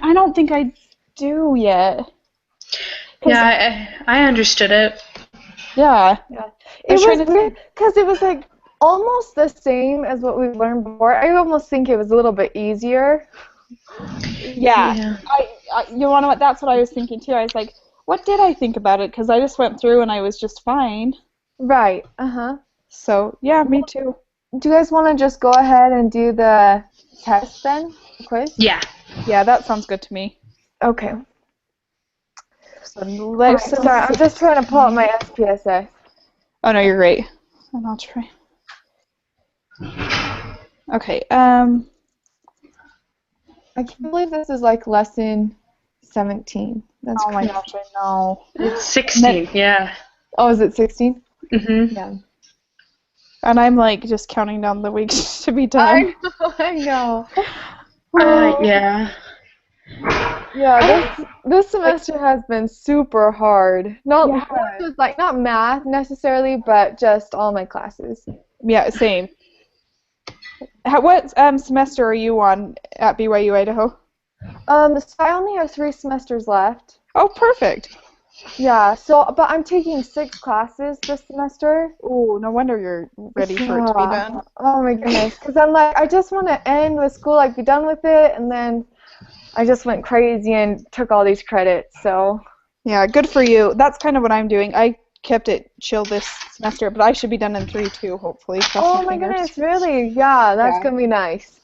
I don't think I do yet. Yeah, I understood it. Yeah. Yeah. I It was was trying to weird think. because it was like almost the same as what we've learned before. I almost think it was a little bit easier. Yeah. Yeah. You want to know what? That's what I was thinking too. I was like, what did I think about it? Because I just went through and I was just fine. Right. Uh-huh. So yeah, me too. Do you guys want to just go ahead and do the test then? The quiz? Yeah. Yeah, that sounds good to me. Okay. So Alright, sorry, I'm just trying to pull up my SPSS. Oh no, you're right. And I'll try. Okay. I can't believe this is like lesson 17. That's Oh my crazy. gosh, I know. It's 16, yeah. Oh, is it 16? Mm-hmm. Yeah. And I'm like just counting down the weeks to be done. I know. Yeah. Yeah, this semester has been super hard. Not Yeah. just like not math necessarily, but just all my classes. Yeah, same. What semester are you on at BYU Idaho? So I only have 3 semesters left. Oh, perfect. Yeah, but I'm taking 6 classes this semester. Oh, no wonder you're ready for it to be Yeah. done. Oh my goodness. Because I'm like, I just want to end with school, like be done with it, and then I just went crazy and took all these credits, so. Yeah, good for you. That's kind of what I'm doing. I kept it chill this semester, but I should be done in 3 too, hopefully. Cross Oh my fingers. goodness, really? Yeah, that's Yeah. gonna be nice.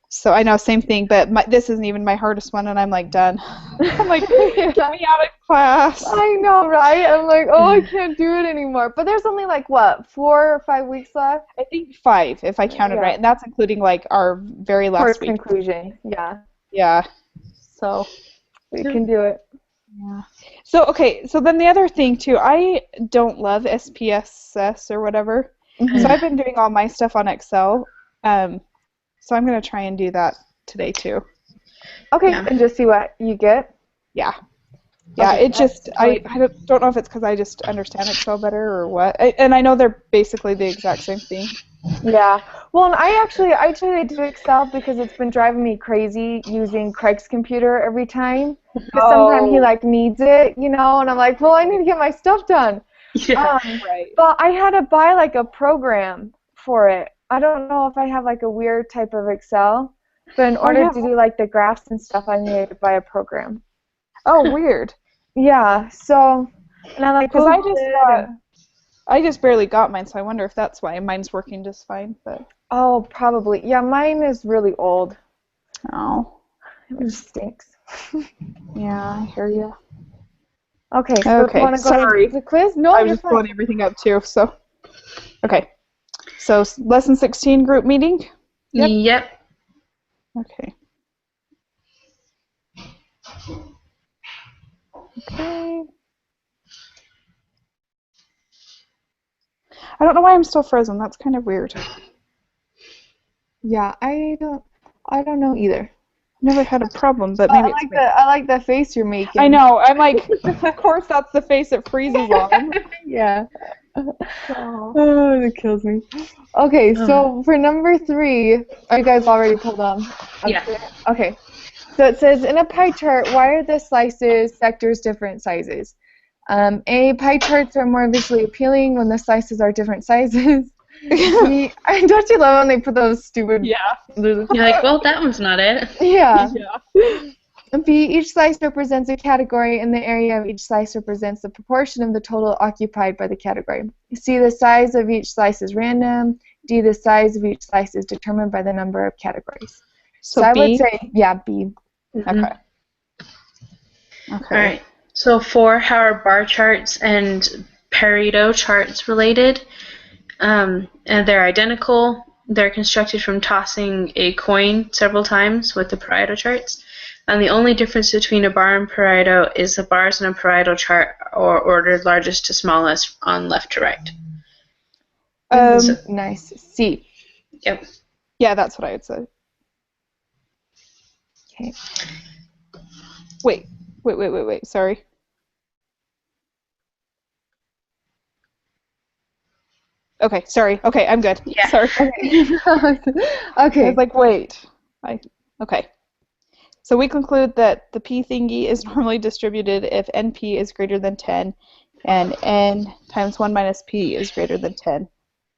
So I know, same thing, but this isn't even my hardest one, and I'm like done. I'm like, get me out of class. I know, right? I'm like, oh, I can't do it anymore. But there's only like what, 4 or 5 weeks left? I think 5, if I counted Yeah. right, and that's including like our very last Towards week. conclusion. Yeah, Yeah. So. we can do it. Yeah. So okay, so then the other thing too, I don't love SPSS or whatever. Mhm. So I've been doing all my stuff on Excel. So I'm gonna try and do that today too. Okay, Yeah. and just see what you get. Yeah. Yeah, Okay, it just I don't know if it's because I just understand Excel better or what. And I know they're basically the exact same thing. Yeah. Well, and I tried to do Excel because it's been driving me crazy using Craig's computer every time. Because sometimes he like needs it, and I'm like, well, I need to get my stuff done. Yeah. Right. But I had to buy like a program for it. I don't know if I have like a weird type of Excel, but in order yeah. to do like the graphs and stuff, I needed to buy a program. Oh, weird. Yeah. So, and I like Because Googled it. I just barely got mine, so I wonder if that's why mine's working just fine. But Oh, probably. Yeah, mine is really old. oh, It just stinks. yeah, I hear you. Okay, so Okay, you want to go sorry. into the quiz? No, I was you're just fine. blowing everything up too. So, okay. So lesson 16 group meeting. Yep. Okay. Okay. I don't know why I'm still frozen. That's kind of weird. Yeah, I don't know either. Never had a problem, but maybe it's me. I like the face you're making. I know. I'm like, of course that's the face it freezes on. Yeah. Oh, it kills me. Okay, so for number 3, are you guys already pulled on? Yeah. Okay. So it says, in a pie chart, why are the slices, sectors different sizes? A, pie charts are more visually appealing when the slices are different sizes. B, don't you love when they put those stupid... Yeah. You're like, well, that one's not it. Yeah. Yeah. B, each slice represents a category, and the area of each slice represents the proportion of the total occupied by the category. C, the size of each slice is random. D, the size of each slice is determined by the number of categories. So I would B? say, yeah, B. Okay. Okay. All right. So 4, how are bar charts and Pareto charts related? And they're identical. They're constructed from tossing a coin several times with the Pareto charts. And the only difference between a bar and Pareto is the bars in a Pareto chart are ordered largest to smallest on left to right. Nice. C. Yep. Yeah, that's what I would say. Okay. Wait. Sorry. Okay, sorry. Okay, I'm good. Yeah. Sorry. Okay. I was like, wait. Okay. So we conclude that the p thingy is normally distributed if NP is greater than 10 and n times 1 minus p is greater than 10.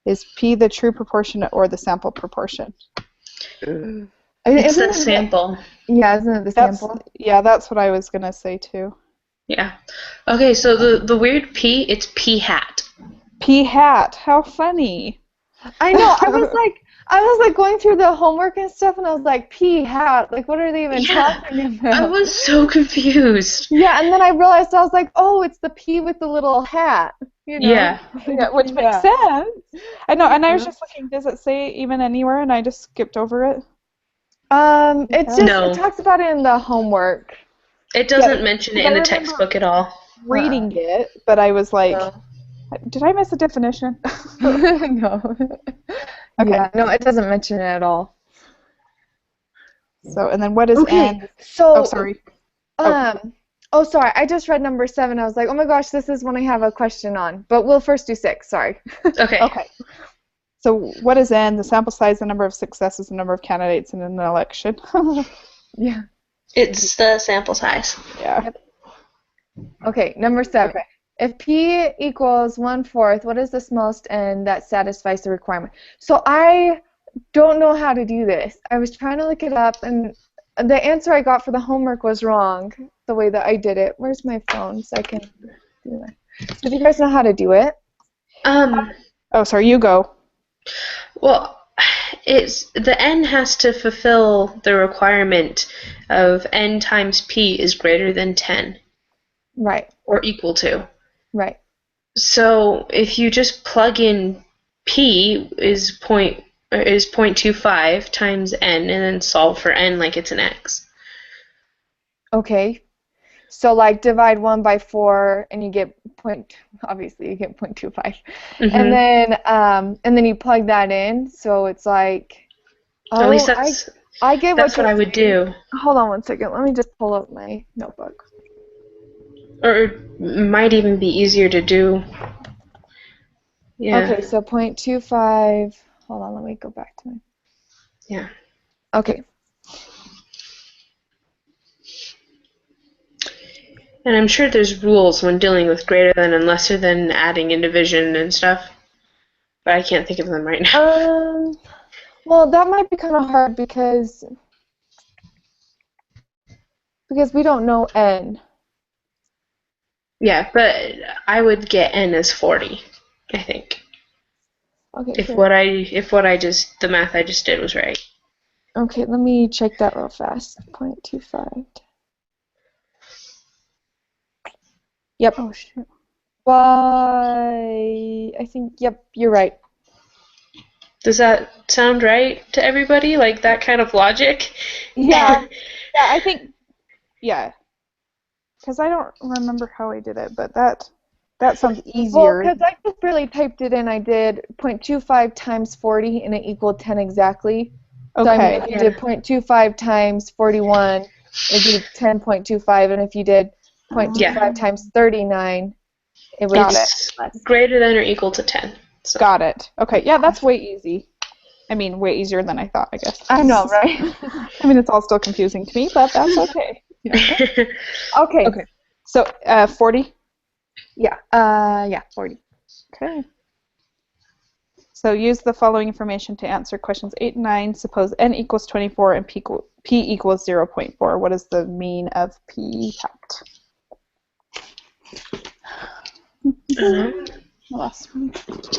Is p the true proportion or the sample proportion? It's the sample. Yeah, isn't it the sample? Yeah, that's what I was going to say too. Yeah. Okay, so the weird p, it's p hat. P hat. How funny. I know. I was like going through the homework and stuff, and I was like, P hat. Like, what are they even talking about? I was so confused. Yeah, and then I realized I was like, oh, it's the P with the little hat. You know? Yeah. Which makes sense. I know, and I was just looking. Does it say even anywhere? And I just skipped over it. It's just it talks about it in the homework. It doesn't mention it in the textbook at all. Reading it, but I was like, did I miss a definition? No. Okay. Yeah, no, it doesn't mention it at all. So, and then what is n? So, oh, sorry. Oh, sorry. I just read number 7. I was like, oh my gosh, this is one I have a question on. But we'll first do 6. Sorry. Okay. Okay. So, what is n? The sample size, the number of successes, the number of candidates in an election. Yeah. It's the sample size. Yeah. Okay, number 7. Okay. If P equals 1/4, what is the smallest n that satisfies the requirement? So I don't know how to do this. I was trying to look it up, and the answer I got for the homework was wrong, the way that I did it. Where's my phone so I can do that? So do you guys know how to do it? Oh, sorry, you go. Well, the n has to fulfill the requirement of n times p is greater than 10. Right. Or equal to. Right. So if you just plug in p is 0.25 times n and then solve for n like it's an x. Okay. So like divide 1 by 4 and you get obviously you get 0.25. And then you plug that in, so it's like at least that's what I would do. Hold on one second. Let me just pull up my notebook. Or it might even be easier to do. Yeah. Okay, so 0.25. Hold on, let me go back to my. Yeah. Okay. And I'm sure there's rules when dealing with greater than and lesser than, adding in division and stuff. But I can't think of them right now. Well, that might be kind of hard because we don't know n. Yeah, but I would get n as 40, I think. Okay. If the math I just did was right. Okay, let me check that real fast. 0.25. Yep. Oh shoot. Why? I think. Yep, you're right. Does that sound right to everybody? Like that kind of logic? Yeah. Yeah, I think. Yeah. Because I don't remember how I did it, but that sounds easier. Well, because I just really typed it in. I did 0.25 times 40, and it equaled 10 exactly. Okay. So I mean, if you did 0.25 times 41, it'd be 10.25, and if you did 0.25 times 39, it would be less. Greater than or equal to 10. So. Got it. Okay, yeah, that's way easy. I mean, way easier than I thought, I guess. I know, right? I mean, it's all still confusing to me, but that's okay. Okay. Okay. So, 40? Yeah, 40. Okay. So use the following information to answer questions 8 and 9. Suppose n equals 24 and p equals 0.4. What is the mean of p hat? Last one.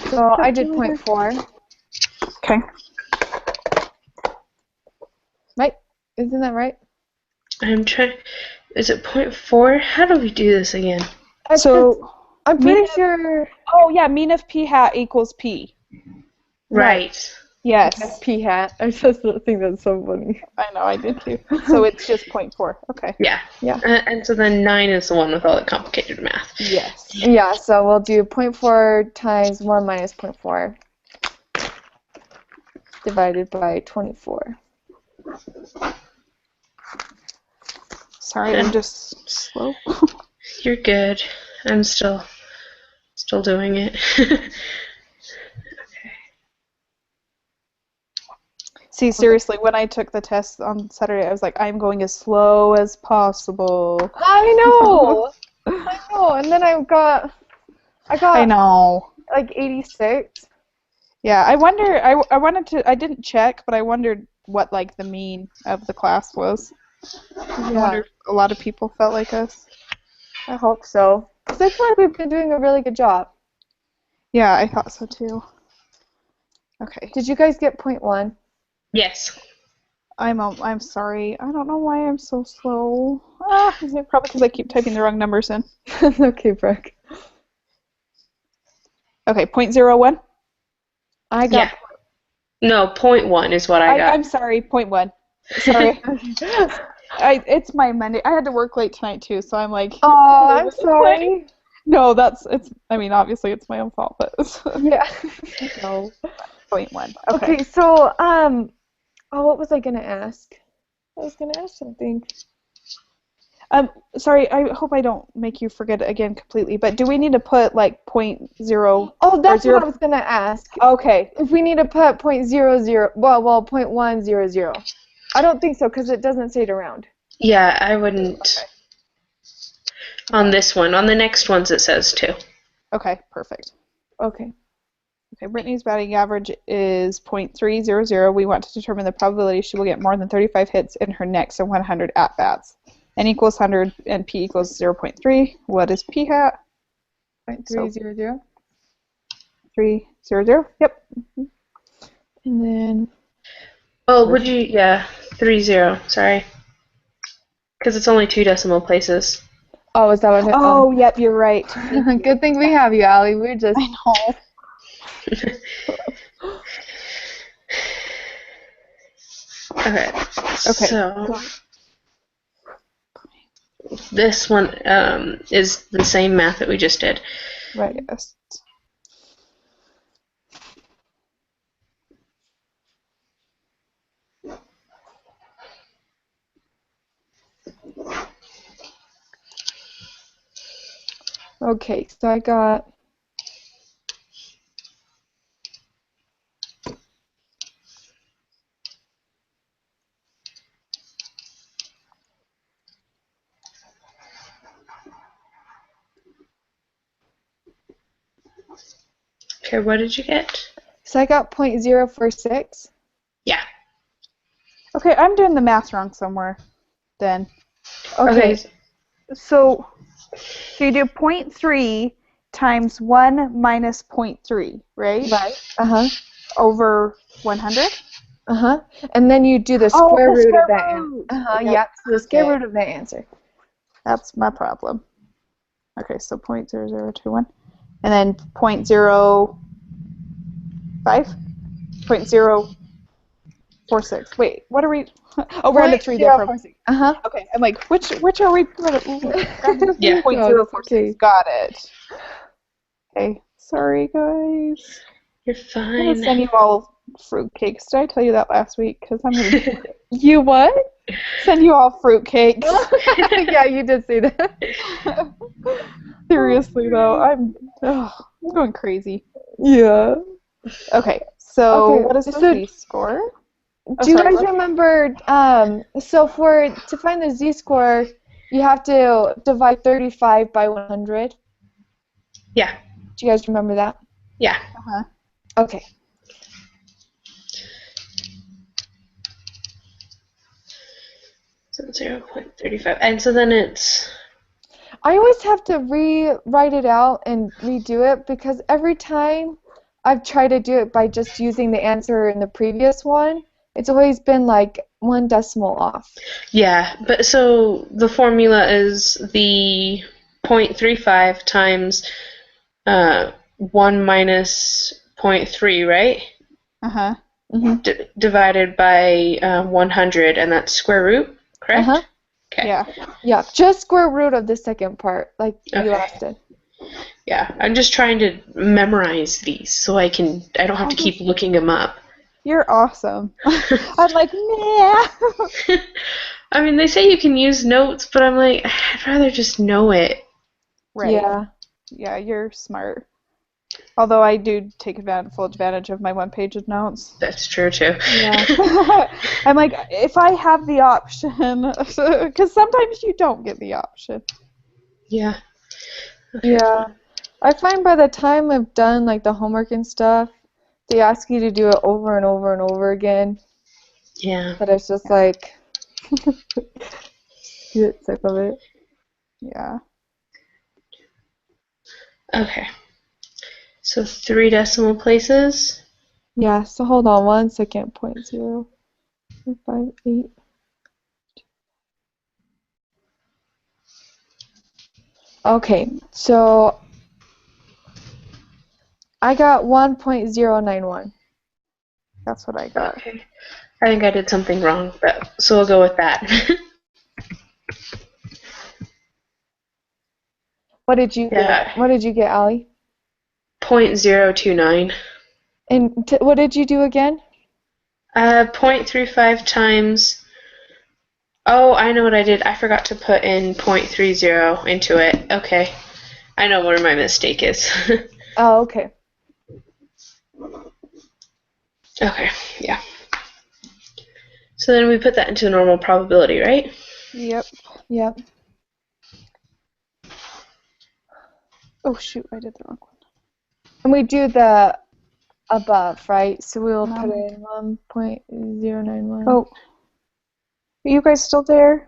So I did 0.4. Okay. Right? Isn't that right? I'm trying. Is it 0.4? How do we do this again? So I'm pretty sure. Oh yeah, mean of p hat equals p. Right. Yes. P hat. I just think that's so funny. I know, I did too. So it's just 0.4. Okay. Yeah. Yeah. And so then 9 is the one with all the complicated math. Yes. Yeah. So we'll do 0.4 times 1 minus 0.4 divided by 24. Sorry, I'm just slow. You're good. I'm still doing it. See, seriously, when I took the test on Saturday, I was like, I'm going as slow as possible. I know. I know. And then I got I know. like 86. Yeah, I wonder. I wanted to. I didn't check, but I wondered what like the mean of the class was. I wonder if a lot of people felt like us. I hope so. Because I feel like we've been doing a really good job. Yeah, I thought so too. Okay. Did you guys get point 1? Yes. I'm sorry. I don't know why I'm so slow. Is it probably because I keep typing the wrong numbers in? Okay, Brooke. Okay, 0.01. I got. No, 0.1 is what I got. I'm sorry, 0.1. Sorry. It's my Monday. I had to work late tonight too, so I'm like. Oh, I'm sorry. No, it's. I mean, obviously it's my own fault, but. Yeah. No. 0.1. Okay, so what was I gonna ask? I was gonna ask something. Sorry, I hope I don't make you forget it again completely, but do we need to put like 0.0? Oh, that's what I was gonna ask. Okay. If we need to put 0.00, well, 0.100. I don't think so because it doesn't say it around. Yeah, I wouldn't. Okay. On this one. On the next ones it says too. Okay, perfect. Okay. Okay, Brittany's batting average is .300. We want to determine the probability she will get more than 35 hits in her next 100 at-bats. N equals 100 and P equals 0.3. What is P hat? 0.300. 300. Yep. And then. Oh, would you? Yeah, 30. Sorry. Because it's only 2 decimal places. Oh, is that what? Oh, yep, you're right. Good thing we have you, Allie. We're just. I know. Okay. Okay. So this one is the same math that we just did. Right. Yes. Okay, so I got. Okay, what did you get? So I got 0.046. Yeah. Okay, I'm doing the math wrong somewhere then. Okay. So you do 0.3 times 1 minus 0.3, right? Right. Uh-huh. Over 100? Uh-huh. And then you do the square root of that answer. Uh-huh, yep. So the square root of that answer. That's my problem. Okay, so 0.0021. And then 0.05? 0.046. Wait, what are we? Oh, we're on the 3 different. Uh-huh. Okay, I'm like, which are we? Yeah. 0.046. Got it. Okay, sorry guys. You're I'm fine. gonna send you all fruitcakes. Did I tell you that last week? Because I'm gonna You what? send you all fruitcakes. Yeah, you did say that. Seriously though, I'm going crazy. Yeah. Okay, so what is the Z-score? Do you guys remember? So to find the Z-score, you have to divide 35 by 100. Yeah. Do you guys remember that? Yeah. Uh-huh. Okay. So 0.35, and so then it's. I always have to rewrite it out and redo it because every time I've tried to do it by just using the answer in the previous one, it's always been like 1 decimal off. Yeah, but so the formula is the 0.35 times 1 minus 0.3, right? Uh-huh. Mm-hmm. Divided by 100, and that's square root, correct? Uh-huh. Okay. Yeah. Yeah, just square root of the second part, like you asked it. Yeah, I'm just trying to memorize these so I don't have to keep looking them up. You're awesome. I'm like, nah. I mean, they say you can use notes, but I'm like, I'd rather just know it. Right. Yeah. Yeah, you're smart. Although I do take full advantage of my one-page of notes. That's true too. Yeah. I'm like, if I have the option, because sometimes you don't get the option. Yeah. Okay. Yeah. I find by the time I've done like the homework and stuff, they ask you to do it over and over and over again. Yeah. But it's just like, you get sick of it. Yeah. Okay. So 3 decimal places. Yeah, so hold on 1 second. 0.058. Okay, so I got 1.091. That's what I got. Okay. I think I did something wrong, but so we'll go with that. What did you Yeah. get? What did you get, Allie? 0.029. And what did you do again? 0.35 times. Oh, I know what I did. I forgot to put in 0.30 into it. Okay. I know where my mistake is. Oh, okay. Okay, yeah. So then we put that into normal probability, right? Yep. Yep. Oh, shoot, I did the wrong one. And we do the above, right? So we'll No. put in 1.091. Oh. Are you guys still there?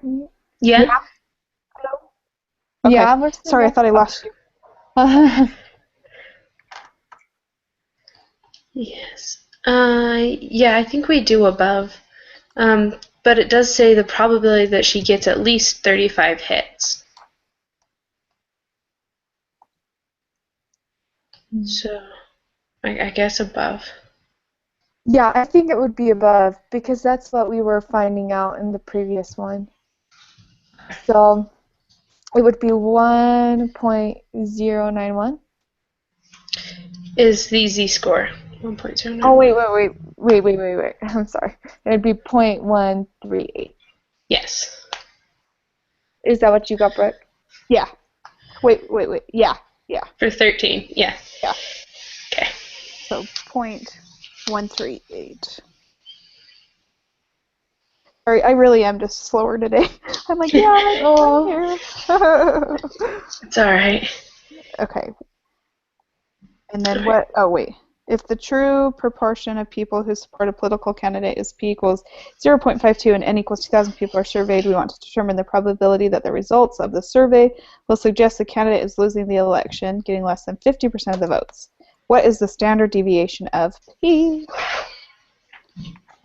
Yeah. Okay. Yeah, we're still Sorry, I there. thought I lost you. Yes. Yeah, I think we do above. But it does say the probability that she gets at least 35 hits. So, I guess above. Yeah, I think it would be above because that's what we were finding out in the previous one. So it would be 1.091. Is the z-score 1.09? Oh, wait. I'm sorry. It'd be 0.138. Yes. Is that what you got, Brooke? Yeah. Wait. Yeah. For 13, yeah. Yeah. Okay. So 0.138. Sorry, I really am just slower today. I'm like, yeah, I'm here. It's all right. Okay. And then what? Oh, wait. If the true proportion of people who support a political candidate is P equals 0.52 and N equals 2,000 people are surveyed, we want to determine the probability that the results of the survey will suggest the candidate is losing the election, getting less than 50% of the votes. What is the standard deviation of P?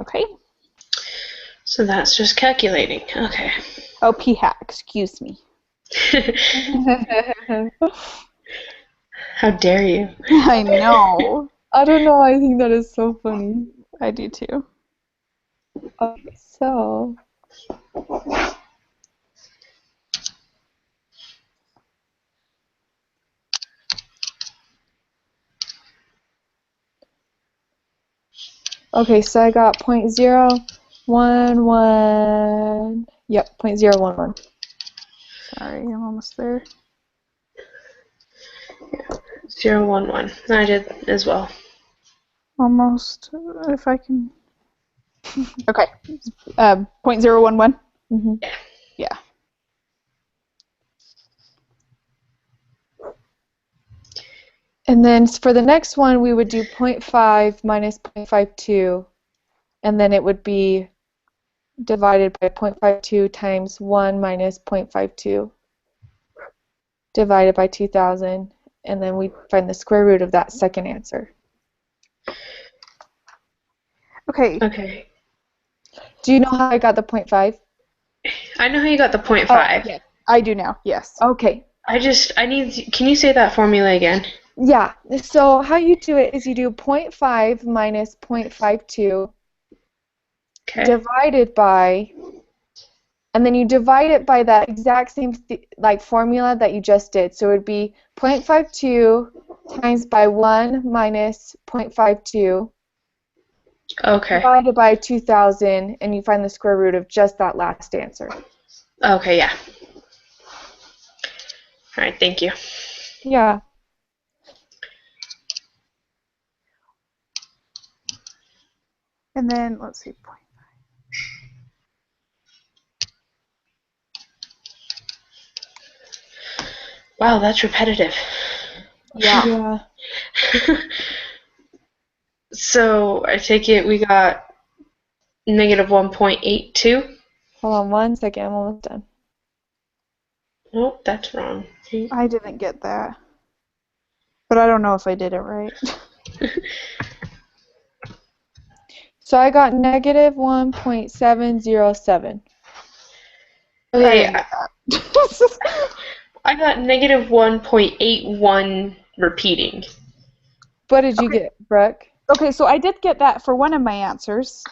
Okay. So that's just calculating. Okay. Oh, P hat, excuse me. How dare you? I know. I don't know. I think that is so funny. I do too. Okay, so I got 0.011. Yep, 0.011. Sorry, I'm almost there. 0.11. I did as well. Almost, if I can. Okay. 0.011. Mm-hmm. Yeah. And then for the next one, we would do 0.5 minus 0.52, and then it would be divided by 0.52 times 1 minus 0.52 divided by 2,000, and then we find the square root of that second answer. Okay. Okay. Do you know how I got the 0.5? I know how you got the 0.5. Yes, I do now. Yes. Okay. Can you say that formula again? Yeah, so how you do it is you do 0.5 minus 0.52 divided by, and then you divide it by that exact same formula that you just did. So it would be 0.52 times by 1 minus 0.52 divided by 2,000, and you find the square root of just that last answer. Okay, yeah. All right, thank you. Yeah. And then, let's see. Wow, that's repetitive. Yeah. So I take it we got negative 1.82. Hold on 1 second, I'm almost done. Nope, that's wrong. I didn't get that. But I don't know if I did it right. So I got negative 1.707. Okay, I didn't get that. I got negative 1.81 repeating. What did you get, Brooke? Okay, so I did get that for one of my answers.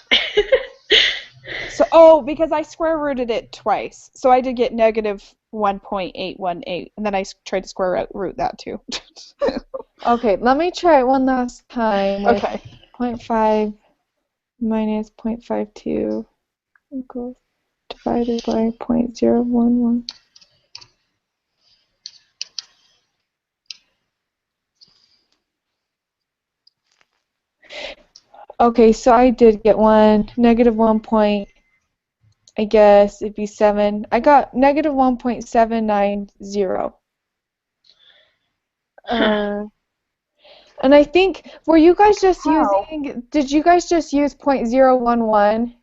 So, because I square rooted it twice. So I did get negative 1.818, and then I tried to square root that too. Okay, let me try it one last time. Okay. 0.5 minus 0.52 equals divided by 0.011. Okay, so I did get one, negative 1 point, I guess it'd be 7. I got negative 1.790. And I think, were you guys just did you guys just use 0.011?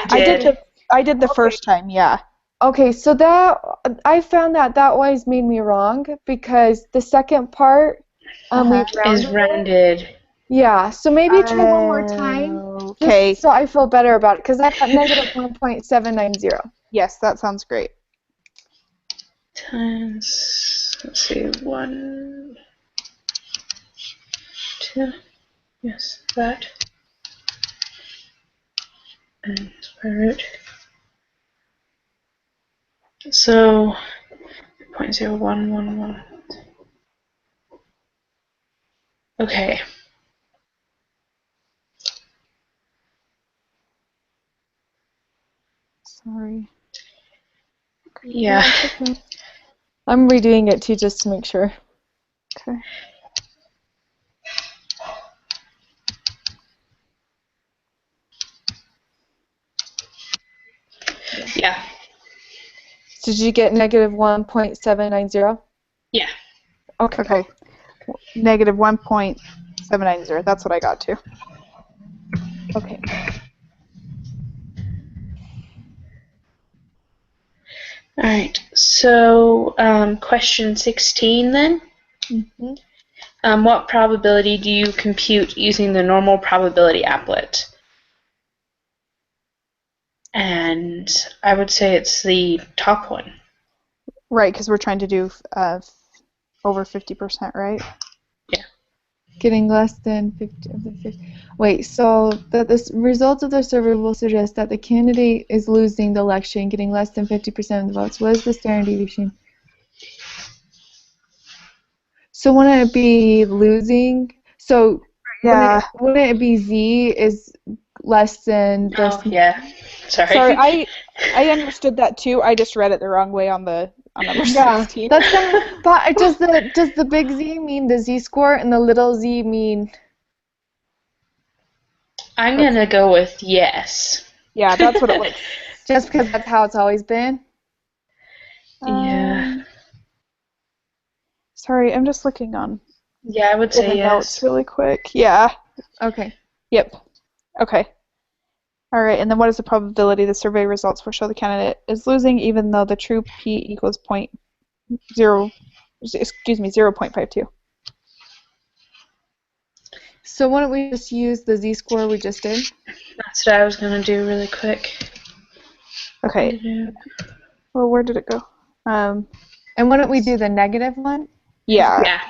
I did the first time, yeah. Okay, so that, I found that always made me wrong because the second part, is rounded. Yeah, so maybe try one more time. Okay. Just so I feel better about it, because I got negative 1.790. Yes, that sounds great. Times, let's see, 1, 2, yes, that. And square root. So, 0.0111. Okay. Sorry. Yeah. Okay. I'm redoing it too, just to make sure. Okay. Yeah. Did you get negative 1.790? Yeah. Okay. Negative 1.790. That's what I got too. Okay. All right. So, question 16 then. Mm-hmm. What probability do you compute using the normal probability applet? And I would say it's the top one. Right, because we're trying to do over 50%, right? Yeah. Getting less than 50 of the 50. Wait, so the results of the survey will suggest that the candidate is losing the election, getting less than 50% of the votes. What is the standard deviation? So wouldn't it be losing? So Yeah. wouldn't it be Z is less than the... Oh, yeah. Sorry, I understood that too. I just read it the wrong way on number 16. That's kind of, but does the big Z mean the Z-score and the little z mean... I'm going to go with yes. Yeah, that's what it looks. Just because that's how it's always been? Yeah. Sorry, I'm just looking on Yeah, I would say the yes. notes really quick. Yeah. Okay. Yep. Okay. All right, and then what is the probability the survey results will show the candidate is losing even though the true P equals 0.52? So why don't we just use the Z-score we just did? That's what I was going to do really quick. Okay. Well, where did it go? And why don't we do the negative one? Yeah. Yeah.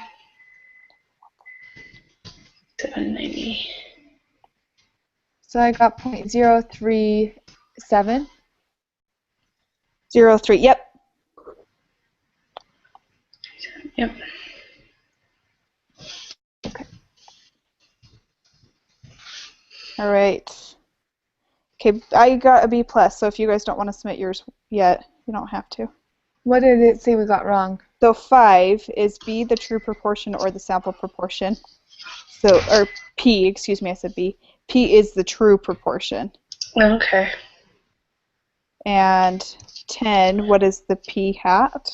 790. So I got 0.037. 0.03. Yep. Yep. Okay. All right. Okay, I got a B+, so if you guys don't want to submit yours yet, you don't have to. What did it say we got wrong? So 5 is B, the true proportion or the sample proportion. So, or P, excuse me, I said B. P is the true proportion. Okay. And 10, what is the P hat?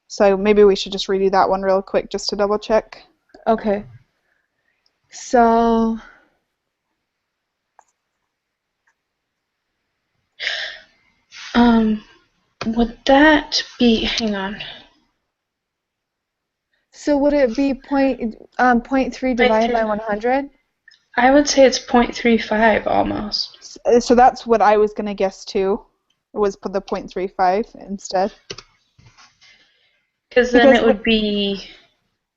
So maybe we should just redo that one real quick just to double check. Okay. So would that be, hang on. So would it be 0.3 divided by 100? I would say it's 0.35 almost. So that's what I was going to guess too, was put the 0.35 instead. Because then it would be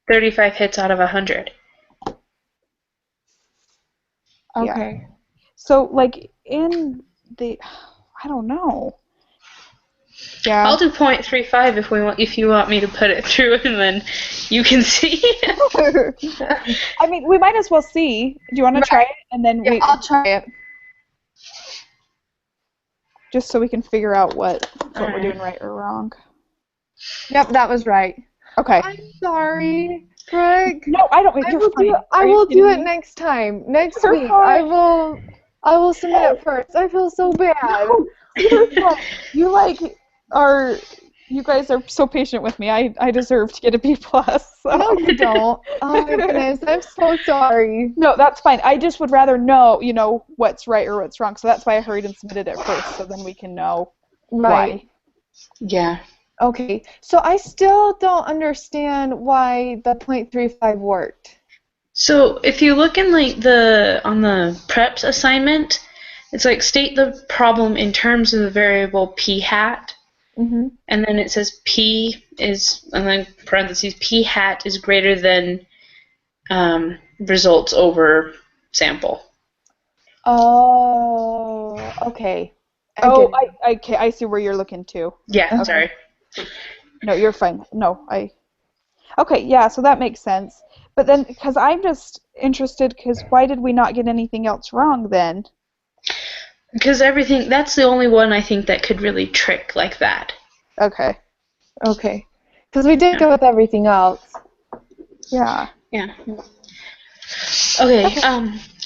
35 hits out of 100. Okay. Yeah. So like in the, I don't know. Yeah. I'll do 0.35 if you want me to put it through, and then you can see. I mean, we might as well see. Do you want to try it, and then I'll try it. Just so we can figure out what we're doing right or wrong. Yep, that was right. Okay. I'm sorry, Greg. No, I don't. You're fine. I will do it next time. Next week, I will submit it first. I feel so bad. No, you guys are so patient with me. I deserve to get a B+. So. No, you don't. Oh my goodness, I'm so sorry. No, that's fine. I just would rather know, what's right or what's wrong. So that's why I hurried and submitted it first, so then we can know why. Yeah. Okay, so I still don't understand why the 0.35 worked. So if you look in on the preps assignment, it's like state the problem in terms of the variable p hat, and then it says p is, and then parentheses, p hat is greater than results over sample. Oh, okay. I see where you're looking too. Yeah, okay. Sorry. No, you're fine. Okay, yeah, so that makes sense. But then, because I'm just interested, because why did we not get anything else wrong then? Because that's the only one I think that could really trick like that. Okay. Okay. Because we did go with everything else. Yeah. Yeah. Okay.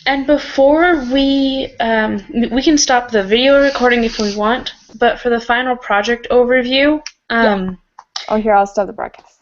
And before we can stop the video recording if we want, but for the final project overview, Oh, here, I'll stop the broadcast.